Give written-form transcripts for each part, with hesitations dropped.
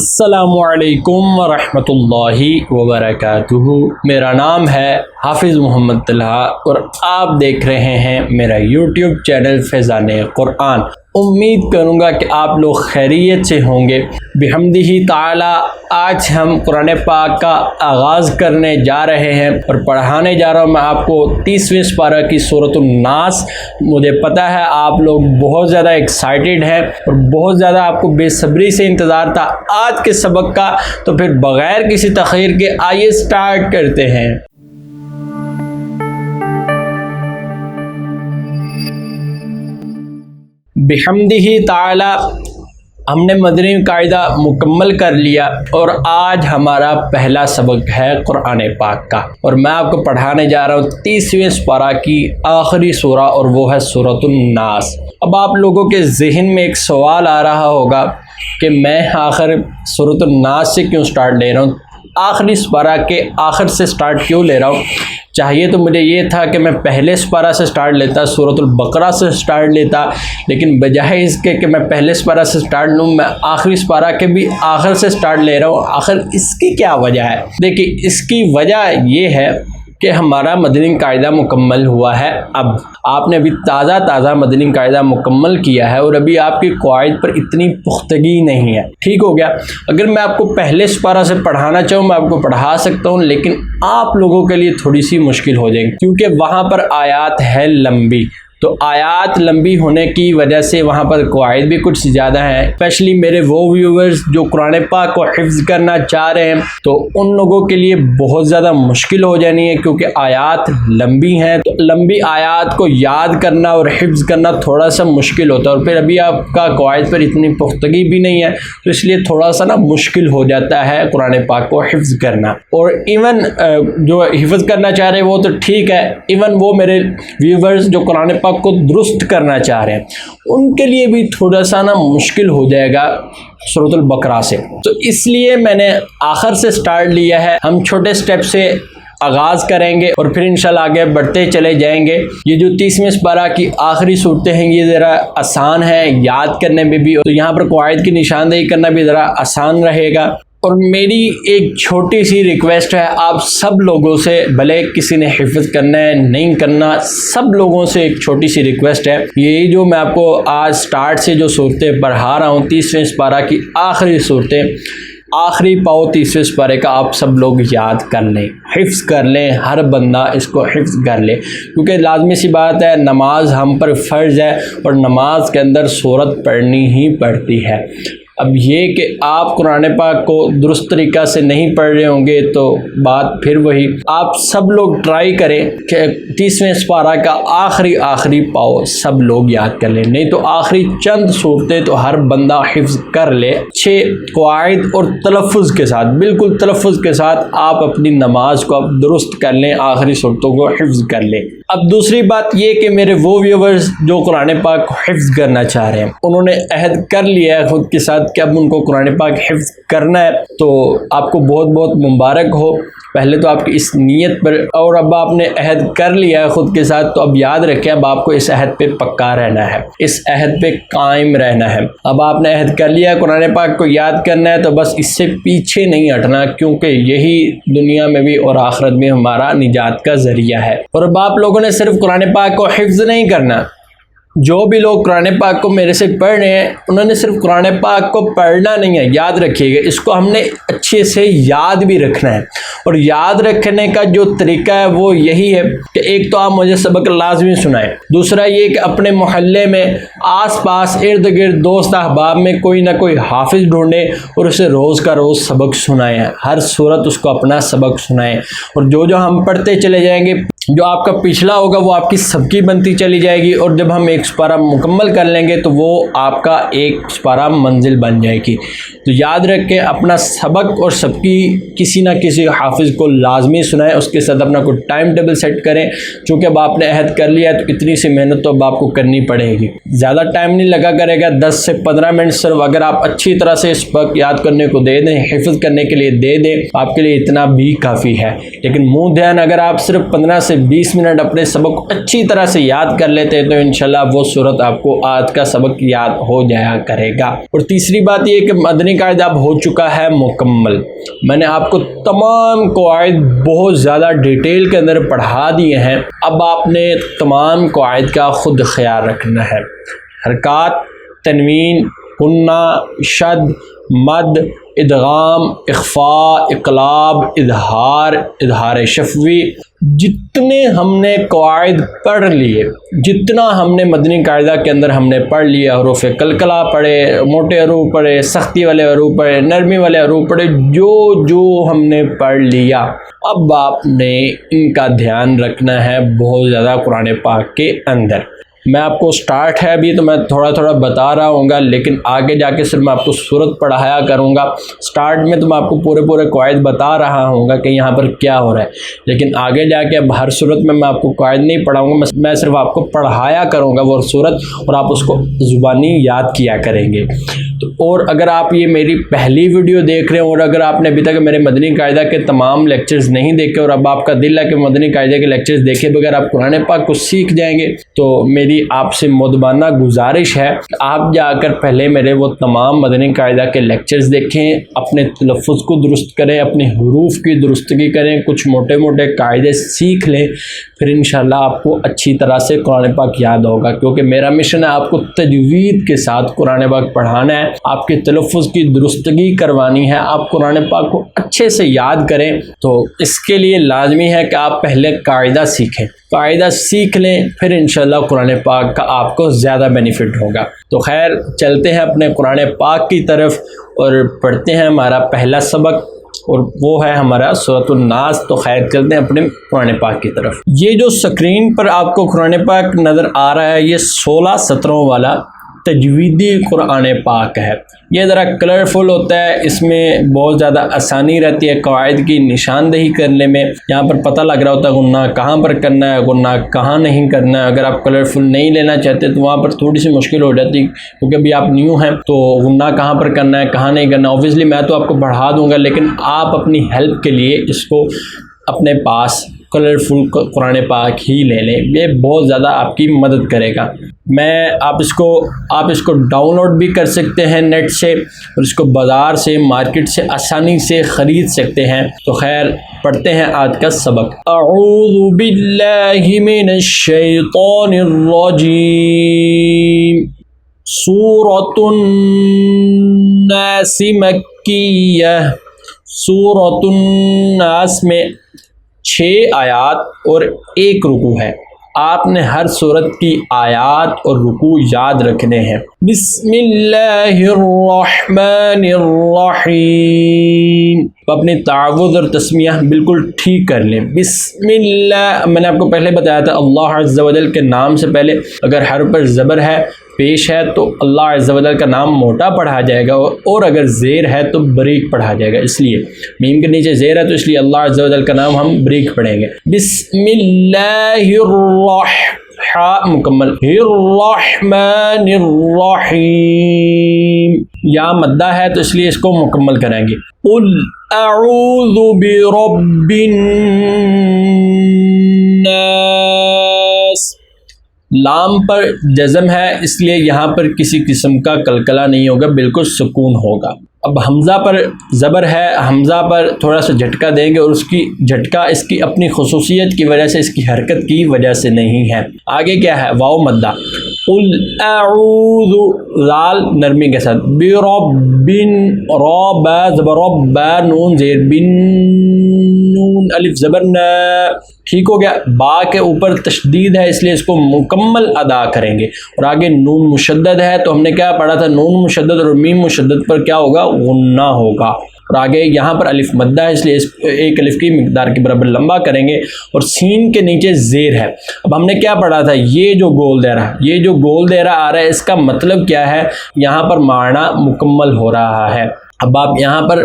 السلام علیکم ورحمۃ اللہ وبرکاتہ۔ میرا نام ہے حافظ محمد طلحہ اور آپ دیکھ رہے ہیں میرا یوٹیوب چینل فیضان قرآن۔ امید کروں گا کہ آپ لوگ خیریت سے ہوں گے۔ بحمدہ تعالی آج ہم قرآن پاک کا آغاز کرنے جا رہے ہیں اور پڑھانے جا رہا ہوں میں آپ کو 30ویں سپارہ کی سورۃ الناس۔ مجھے پتہ ہے آپ لوگ بہت زیادہ ایکسائٹیڈ ہیں اور بہت زیادہ آپ کو بے صبری سے انتظار تھا آج کے سبق کا، تو پھر بغیر کسی تاخیر کے آئیے سٹارٹ کرتے ہیں۔ بحمدہ تعالی ہم نے مدنی قاعدہ مکمل کر لیا اور آج ہمارا پہلا سبق ہے قرآن پاک کا، اور میں آپ کو پڑھانے جا رہا ہوں 30ویں سپارہ کی آخری سورہ، اور وہ ہے سورۃ الناس۔ اب آپ لوگوں کے ذہن میں ایک سوال آ رہا ہوگا کہ میں آخر سورۃ الناس سے کیوں سٹارٹ لے رہا ہوں، آخری سپارہ کے آخر سے سٹارٹ کیوں لے رہا ہوں؟ چاہیے تو مجھے یہ تھا کہ میں پہلے سپارہ سے سٹارٹ لیتا، سورۃ البقرہ سے سٹارٹ لیتا، لیکن بجائے اس کے کہ میں پہلے سپارہ سے سٹارٹ لوں، میں آخری سپارہ کے بھی آخر سے سٹارٹ لے رہا ہوں۔ آخر اس کی کیا وجہ ہے؟ دیکھیے، اس کی وجہ یہ ہے کہ ہمارا مدنی قاعدہ مکمل ہوا ہے۔ اب آپ نے ابھی تازہ مدنی قاعدہ مکمل کیا ہے اور ابھی آپ کی قواعد پر اتنی پختگی نہیں ہے، ٹھیک ہو گیا؟ اگر میں آپ کو پہلے سپارہ سے پڑھانا چاہوں میں آپ کو پڑھا سکتا ہوں، لیکن آپ لوگوں کے لیے تھوڑی سی مشکل ہو جائے گی کیونکہ وہاں پر آیات ہے لمبی، تو آیات لمبی ہونے کی وجہ سے وہاں پر قواعد بھی کچھ زیادہ ہیں۔ اسپیشلی میرے وہ ویورز جو قرآن پاک کو حفظ کرنا چاہ رہے ہیں تو ان لوگوں کے لیے بہت زیادہ مشکل ہو جانی ہے کیونکہ آیات لمبی ہیں، تو لمبی آیات کو یاد کرنا اور حفظ کرنا تھوڑا سا مشکل ہوتا ہے، اور پھر ابھی آپ کا قواعد پر اتنی پختگی بھی نہیں ہے، تو اس لیے تھوڑا سا مشکل ہو جاتا ہے قرآن پاک کو حفظ کرنا۔ اور ایون جو حفظ کرنا چاہ رہے ہیں وہ تو ٹھیک ہے، ایون وہ میرے ویورز جو قرآن پاک کو درست کرنا چاہ رہے ہیں ان کے لیے بھی تھوڑا سا مشکل ہو جائے گا سورۃ البقرہ سے، تو اس لیے میں نے آخر سے سٹارٹ لیا ہے۔ ہم چھوٹے سٹیپ سے آغاز کریں گے اور پھر انشاءاللہ آگے بڑھتے چلے جائیں گے۔ یہ جو 30ویں سپارہ کی آخری صورتیں ہیں یہ ذرا آسان ہے یاد کرنے میں بھی، تو یہاں پر قواعد کی نشاندہی کرنا بھی ذرا آسان رہے گا۔ اور میری ایک چھوٹی سی ریکویسٹ ہے آپ سب لوگوں سے، بھلے کسی نے حفظ کرنا ہے نہیں کرنا، سب لوگوں سے ایک چھوٹی سی ریکویسٹ ہے، یہی جو میں آپ کو آج سٹارٹ سے جو صورتیں پڑھا رہا ہوں 30ویں سپارہ کی آخری صورتیں، آخری پاؤ 30ویں سپارے کا آپ سب لوگ یاد کر لیں، حفظ کر لیں، ہر بندہ اس کو حفظ کر لے، کیونکہ لازمی سی بات ہے نماز ہم پر فرض ہے اور نماز کے اندر سورت پڑھنی ہی پڑتی ہے۔ اب یہ کہ آپ قرآن پاک کو درست طریقہ سے نہیں پڑھ رہے ہوں گے تو بات پھر وہی، آپ سب لوگ ٹرائی کریں کہ 30ویں سپارہ کا آخری پاؤ سب لوگ یاد کر لیں، نہیں تو آخری چند صورتیں تو ہر بندہ حفظ کر لے، اچھے قواعد اور تلفظ کے ساتھ، بالکل تلفظ کے ساتھ آپ اپنی نماز کو آپ درست کر لیں، آخری صورتوں کو حفظ کر لیں۔ اب دوسری بات یہ کہ میرے وہ ویورز جو قرآن پاک کو حفظ کرنا چاہ رہے ہیں انہوں نے عہد کر لیا ہے خود کے ساتھ کہ اب ان کو قرآن پاک حفظ کرنا ہے، تو آپ کو بہت بہت مبارک ہو پہلے تو آپ کی اس نیت پر، اور اب آپ نے عہد کر لیا ہے خود کے ساتھ تو اب یاد رکھیں اب آپ کو اس عہد پہ پکا رہنا ہے، اس عہد پہ قائم رہنا ہے۔ اب آپ نے عہد کر لیا ہے قرآن پاک کو یاد کرنا ہے تو بس اس سے پیچھے نہیں ہٹنا، کیونکہ یہی دنیا میں بھی اور آخرت میں ہمارا نجات کا ذریعہ ہے۔ اور اب آپ لوگوں نے صرف قرآن پاک کو حفظ نہیں کرنا، جو بھی لوگ قرآن پاک کو میرے سے پڑھ رہے ہیں انہوں نے صرف قرآن پاک کو پڑھنا نہیں ہے، یاد رکھیے گا اس کو ہم نے اچھے سے یاد بھی رکھنا ہے، اور یاد رکھنے کا جو طریقہ ہے وہ یہی ہے کہ ایک تو آپ مجھے سبق لازمی سنائیں، دوسرا یہ کہ اپنے محلے میں آس پاس ارد گرد دوست احباب میں کوئی نہ کوئی حافظ ڈھونڈیں اور اسے روز کا روز سبق سنائیں، ہر صورت اس کو اپنا سبق سنائیں، اور جو ہم پڑھتے چلے جائیں گے جو آپ کا پچھلا ہوگا وہ آپ کی سب کی بنتی چلی جائے گی، اور جب ہم ایک سپارہ مکمل کر لیں گے تو وہ آپ کا ایک سپارہ منزل بن جائے گی۔ تو یاد رکھیں اپنا سبق اور سب کی کسی نہ کسی حافظ کو لازمی سنائیں، اس کے ساتھ اپنا کوئی ٹائم ٹیبل سیٹ کریں، چونکہ اب آپ نے عہد کر لیا ہے تو اتنی سی محنت تو اب آپ کو کرنی پڑے گی، زیادہ ٹائم نہیں لگا کرے گا، 10 سے 15 منٹ صرف اگر آپ اچھی طرح سے اس سبق یاد کرنے کو دے دیں، حفظ کرنے کے لیے دے دیں، آپ کے لیے اتنا بھی کافی ہے۔ لیکن منہ دھیان اگر آپ صرف 15 سے 20 منٹ اپنے سبق کو اچھی طرح سے یاد کر لیتے ہیں تو انشاءاللہ وہ صورت آپ کو آج کا سبق یاد ہو جایا کرے گا۔ اور تیسری بات یہ کہ مدنی قاعدہ اب ہو چکا ہے مکمل۔ میں نے آپ کو تمام قواعد بہت زیادہ ڈیٹیل کے اندر پڑھا دیے ہیں، اب آپ نے تمام قواعد کا خود خیال رکھنا ہے۔ حرکات، تنوین، غنہ، شد، مد، ادغام، اخفاء، اقلاب، اظہار شفوی، جتنے ہم نے قواعد پڑھ لیے، جتنا ہم نے مدنی قاعدہ کے اندر ہم نے پڑھ لیا، حروف قلقلہ پڑھے، موٹے حروف پڑھے، سختی والے حروف پڑھے، نرمی والے حروف پڑھے، جو ہم نے پڑھ لیا، اب آپ نے ان کا دھیان رکھنا ہے بہت زیادہ قرآن پاک کے اندر۔ میں آپ کو سٹارٹ ہے ابھی تو میں تھوڑا تھوڑا بتا رہا ہوں گا، لیکن آگے جا کے صرف میں آپ کو صورت پڑھایا کروں گا۔ سٹارٹ میں تو میں آپ کو پورے قواعد بتا رہا ہوں گا کہ یہاں پر کیا ہو رہا ہے، لیکن آگے جا کے اب ہر صورت میں آپ کو قواعد نہیں پڑھاؤں گا، میں صرف آپ کو پڑھایا کروں گا وہ صورت، اور آپ اس کو زبانی یاد کیا کریں گے۔ تو اور اگر آپ یہ میری پہلی ویڈیو دیکھ رہے ہیں اور اگر آپ نے ابھی تک میرے مدنی قاعدہ کے تمام لیکچرز نہیں دیکھے اور اب آپ کا دل ہے کہ مدنی قاعدہ کے لیکچرز دیکھے بغیر آپ قرآن پاک کو سیکھ جائیں گے، تو میری آپ سے مدبانہ گزارش ہے کہ آپ جا کر پہلے میرے وہ تمام مدنی قاعدہ کے لیکچرز دیکھیں، اپنے تلفظ کو درست کریں، اپنے حروف کی درستگی کریں، کچھ موٹے قاعدے سیکھ لیں، پھر انشاءاللہ آپ کو اچھی طرح سے قرآن پاک یاد ہوگا، کیونکہ میرا مشن ہے آپ کو تجوید کے ساتھ قرآن پاک پڑھانا ہے، آپ کے تلفظ کی درستگی کروانی ہے، آپ قرآن پاک کو اچھے سے یاد کریں۔ تو اس کے لیے لازمی ہے کہ آپ پہلے قاعدہ سیکھیں، قاعدہ سیکھ لیں، پھر انشاءاللہ قرآن پاک کا آپ کو زیادہ بینیفٹ ہوگا۔ تو خیر چلتے ہیں اپنے قرآن پاک کی طرف اور پڑھتے ہیں ہمارا پہلا سبق، اور وہ ہے ہمارا سورۃ الناس۔ تو خیر چلتے ہیں اپنے قرآن پاک کی طرف۔ یہ جو سکرین پر آپ کو قرآن پاک نظر آ رہا ہے، یہ 16 سطروں والا تجویدی قرآن پاک ہے۔ یہ ذرا کلرفل ہوتا ہے، اس میں بہت زیادہ آسانی رہتی ہے قواعد کی نشاندہی کرنے میں، یہاں پر پتہ لگ رہا ہوتا ہے غنہ کہاں پر کرنا ہے، غنہ کہاں نہیں کرنا ہے۔ اگر آپ کلرفل نہیں لینا چاہتے تو وہاں پر تھوڑی سی مشکل ہو جاتی، کیونکہ ابھی آپ نیو ہیں تو غنہ کہاں پر کرنا ہے کہاں نہیں کرنا، اوبویسلی میں تو آپ کو پڑھا دوں گا، لیکن آپ اپنی ہیلپ کے لیے اس کو اپنے پاس کلرفل قرآن پاک ہی لے لیں، یہ بہت زیادہ آپ کی مدد کرے گا۔ آپ اس کو ڈاؤن لوڈ بھی کر سکتے ہیں نیٹ سے، اور اس کو بازار سے مارکیٹ سے آسانی سے خرید سکتے ہیں۔ تو خیر پڑھتے ہیں آج کا سبق۔ اعوذ باللہ من الشیطان الرجیم۔ سورۃ الناس مکیہ۔ سورۃ الناس میں 6 آیات اور 1 رکوع ہے۔ آپ نے ہر سورت کی آیات اور رکوع یاد رکھنے ہیں۔ بسم اللہ الرحمن الرحیم۔ اپنی تعوذ اور تسمیہ بالکل ٹھیک کر لیں۔ بسم اللہ، میں نے آپ کو پہلے بتایا تھا اللہ عز و جل کے نام سے پہلے اگر حرف پر زبر ہے پیش ہے تو اللہ عز و جل کا نام موٹا پڑھا جائے گا، اور اگر زیر ہے تو بریک پڑھا جائے گا، اس لیے میم کے نیچے زیر ہے تو اس لیے اللہ عز و جل کا نام ہم بریک پڑھیں گے۔ بسم اللہ مکمل الرحمن الرحیم، یا مدہ ہے تو اس لیے اس کو مکمل کریں گے۔ قل اعوذ برب الناس، لام پر جزم ہے اس لیے یہاں پر کسی قسم کا کلکلہ نہیں ہوگا، بالکل سکون ہوگا۔ اب حمزہ پر زبر ہے، حمزہ پر تھوڑا سا جھٹکا دیں گے، اور اس کی جھٹکا اس کی اپنی خصوصیت کی وجہ سے، اس کی حرکت کی وجہ سے نہیں ہے۔ آگے کیا ہے؟ واو مدہ۔ قل اعوذ، لال نرمی کے ساتھ، برب، رب زبر رب، نون زیر، بن نون الف زبر ن، ٹھیک ہو گیا۔ با کے اوپر تشدید ہے اس لیے اس کو مکمل ادا کریں گے، اور آگے نون مشدد ہے تو ہم نے کیا پڑھا تھا؟ نون مشدد اور میم مشدد پر کیا ہوگا؟ غنہ ہوگا، اور آگے یہاں پر الف مدہ ہے اس لیے ایک الف کی مقدار کے برابر لمبا کریں گے، اور سین کے نیچے زیر ہے۔ اب ہم نے کیا پڑھا تھا؟ یہ جو گول دائرہ آ رہا ہے اس کا مطلب کیا ہے؟ یہاں پر معنی مکمل ہو رہا ہے۔ اب آپ یہاں پر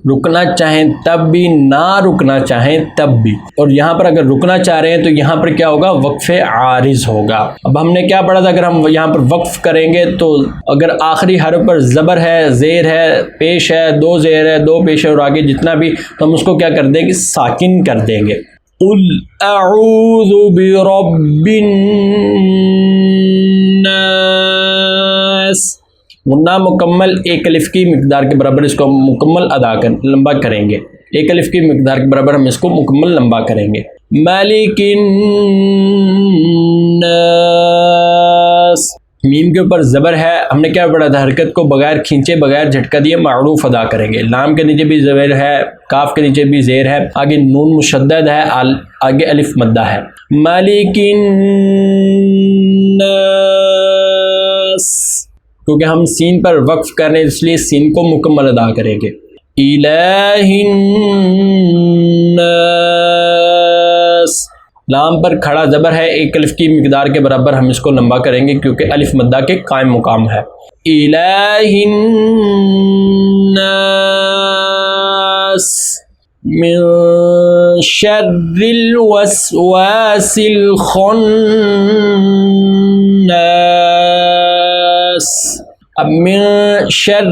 رکنا چاہیں تب بھی، نہ رکنا چاہیں تب بھی، اور یہاں پر اگر رکنا چاہ رہے ہیں تو یہاں پر کیا ہوگا؟ وقف عارض ہوگا۔ اب ہم نے کیا پڑھا تھا؟ اگر ہم یہاں پر وقف کریں گے تو اگر آخری حرف پر زبر ہے، زیر ہے، پیش ہے، 2 زیر ہے، 2 پیش ہے، اور آگے جتنا بھی، تو ہم اس کو کیا کر دیں گے؟ ساکن کر دیں گے۔ قل اعوذ برب الناس. غنہ مکمل ایک الف کی مقدار کے برابر اس کو مکمل لمبا کریں گے. ایک الف کی مقدار کے برابر ہم اس کو مکمل لمبا کریں گے. مالک الناس. میم کے اوپر زبر ہے, ہم نے کیا پڑھا تھا, حرکت کو بغیر کھینچے بغیر جھٹکا دیے معروف ادا کریں گے. لام کے نیچے بھی زبر ہے, کاف کے نیچے بھی زیر ہے, آگے نون مشدد ہے, آگے الف مدہ ہے. مالک الناس, کیونکہ ہم سین پر وقف کر رہے ہیں اس لیے سین کو مکمل ادا کریں گے. الہ الناس. لام پر کھڑا زبر ہے, ایک الف کی مقدار کے برابر ہم اس کو لمبا کریں گے کیونکہ الف مدہ کے قائم مقام ہے. الہ الناس من شر الوسواس الخناس. اب من شر,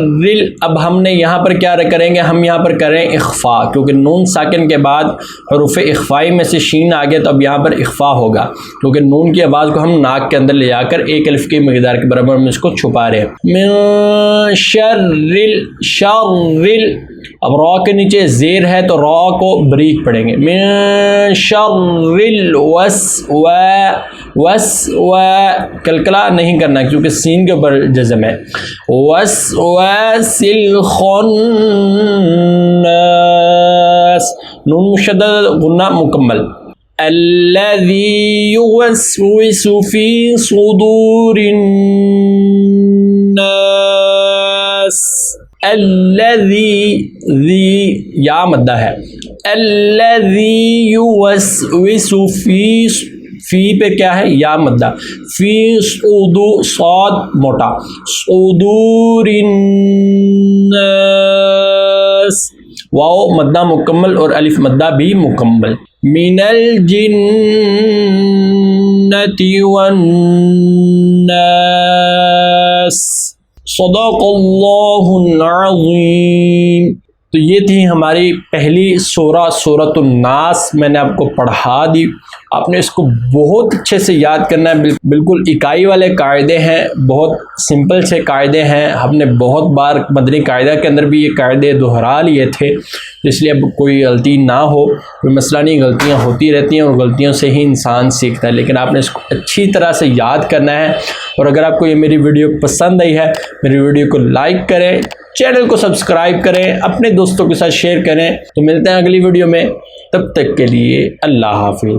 اب ہم نے یہاں پر کیا کریں گے, ہم یہاں پر کریں اخفا, کیونکہ نون ساکن کے بعد حروف اخفائی میں سے شین آ گیا تو اب یہاں پر اخفا ہوگا, کیونکہ نون کی آواز کو ہم ناک کے اندر لے جا کر ایک الف کی مقدار کے برابر ہم اس کو چھپا رہے ہیں. من شر اب را کے نیچے زیر ہے تو را کو بریک پڑھیں گے. من شر کلکلا نہیں کرنا کیونکہ سین کے اوپر جزم ہے. وسواس الخناس, نون مشدد غنہ مکمل. الذی یوسوس فی صدور الناس. الذی, ذی یا مدہ ہے. الذی یوسوس فی پہ کیا ہے, یا مدہ. فی صاد موٹا, صدور الناس. واو مدہ مکمل اور الف مدہ بھی مکمل. من الجنۃ والناس. صدق اللہ العظیم. تو یہ تھی ہماری پہلی سورہ سورۃ الناس. میں نے آپ کو پڑھا دی, آپ نے اس کو بہت اچھے سے یاد کرنا ہے. بالکل اکائی والے قاعدے ہیں, بہت سمپل سے قاعدے ہیں. ہم نے بہت بار مدنی قاعدہ کے اندر بھی یہ قاعدے دہرا لیے تھے, اس لیے اب کوئی غلطی نہ ہو, کوئی مسئلہ نہیں, غلطیاں ہوتی رہتی ہیں اور غلطیوں سے ہی انسان سیکھتا ہے. لیکن آپ نے اس کو اچھی طرح سے یاد کرنا ہے. اور اگر آپ کو یہ میری ویڈیو پسند آئی ہے, میری ویڈیو کو لائک کریں, چینل کو سبسکرائب کریں, اپنے دوستوں کے ساتھ شیئر کریں. تو ملتے ہیں اگلی ویڈیو میں, تب تک کے لیے اللہ حافظ.